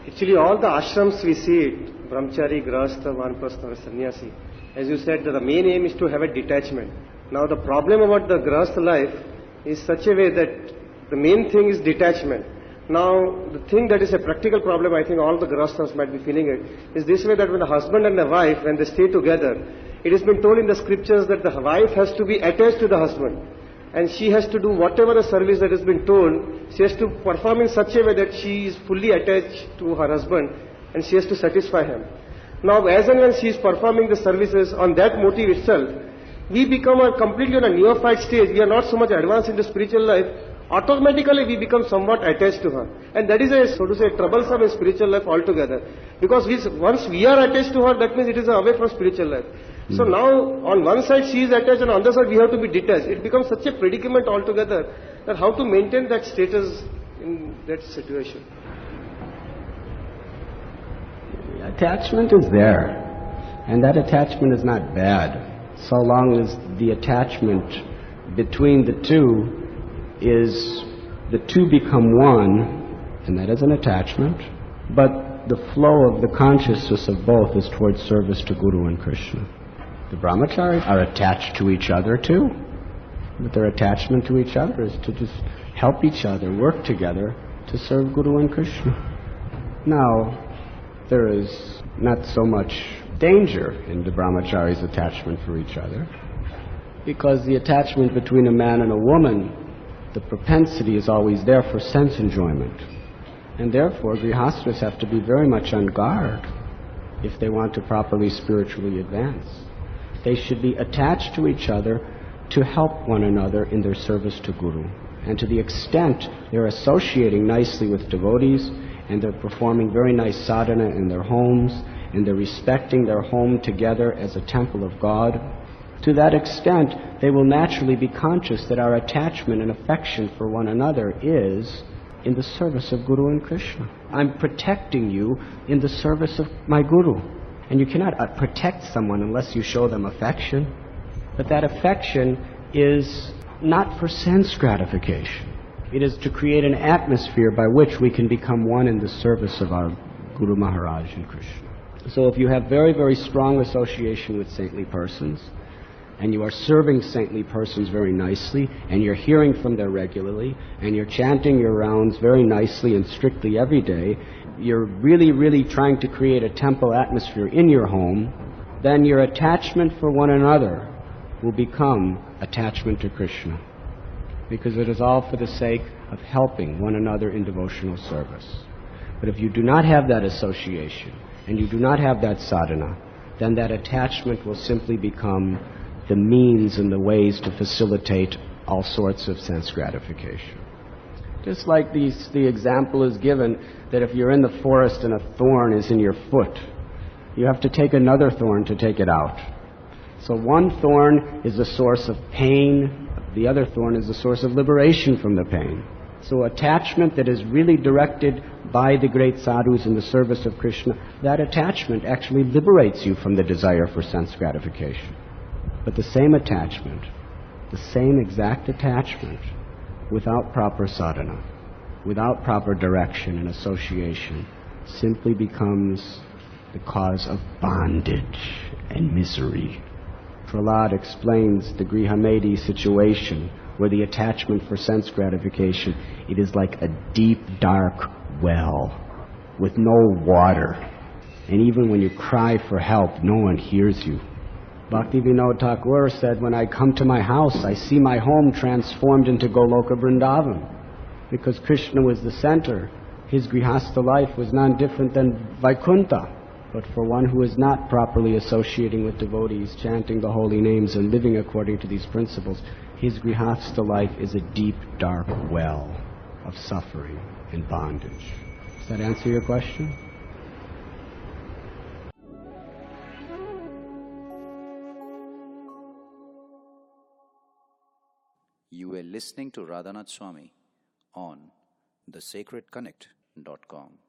Actually, all the ashrams we see it, brahmachari, grahastha, vanprastha or sannyasi. As you said, that the main aim is to have a detachment. Now the problem about the grahastha life is such a way that the main thing is detachment. Now, the thing that is a practical problem, I think all the grahasthas might be feeling it, is this way that when the husband and the wife, when they stay together, it has been told in the scriptures that the wife has to be attached to the husband. And she has to do whatever the service that has been told, she has to perform in such a way that she is fully attached to her husband and she has to satisfy him. Now, as and when she is performing the services on that motive itself, we become completely on a neophyte stage. We are not so much advanced in the spiritual life. Automatically we become somewhat attached to her. And that is a, so to say, troublesome in spiritual life altogether. Because once we are attached to her, that means it is away from spiritual life. So now, on one side she is attached and on the other side we have to be detached. It becomes such a predicament altogether that how to maintain that status in that situation. Attachment is there, and that attachment is not bad, so long as the attachment between the two is the two become one, and that is an attachment, but the flow of the consciousness of both is towards service to Guru and Krishna. The brahmacharis are attached to each other too, but their attachment to each other is to just help each other, work together to serve Guru and Krishna. Now, there is not so much danger in the brahmacharis' attachment for each other, because the attachment between a man and a woman, the propensity is always there for sense enjoyment. And therefore, grihasthas have to be very much on guard if they want to properly spiritually advance. They should be attached to each other to help one another in their service to Guru. And to the extent they're associating nicely with devotees, and they're performing very nice sadhana in their homes, and they're respecting their home together as a temple of God, to that extent they will naturally be conscious that our attachment and affection for one another is in the service of Guru and Krishna. I'm protecting you in the service of my Guru. And you cannot protect someone unless you show them affection. But that affection is not for sense gratification. It is to create an atmosphere by which we can become one in the service of our Guru Maharaj and Krishna. So if you have very, very strong association with saintly persons, and you are serving saintly persons very nicely, and you're hearing from them regularly, and you're chanting your rounds very nicely and strictly every day, you're really, really trying to create a temple atmosphere in your home, then your attachment for one another will become attachment to Krishna, because it is all for the sake of helping one another in devotional service. But if you do not have that association, and you do not have that sadhana, then that attachment will simply become the means and the ways to facilitate all sorts of sense gratification. Just like the example is given that if you're in the forest and a thorn is in your foot, you have to take another thorn to take it out. So one thorn is a source of pain, the other thorn is a source of liberation from the pain. So attachment that is really directed by the great sadhus in the service of Krishna, that attachment actually liberates you from the desire for sense gratification. But the same attachment, the same exact attachment, without proper sadhana, without proper direction and association, simply becomes the cause of bondage and misery. Prahlad explains the Grihamedi situation, where the attachment for sense gratification, it is like a deep, dark well with no water. And even when you cry for help, no one hears you. Bhaktivinoda Thakur said, when I come to my house, I see my home transformed into Goloka Vrindavan, because Krishna was the center. His grihastha life was none different than Vaikuntha. But for one who is not properly associating with devotees, chanting the holy names and living according to these principles, his grihastha life is a deep, dark well of suffering and bondage. Does that answer your question? You were listening to Radhanath Swami on thesacredconnect.com.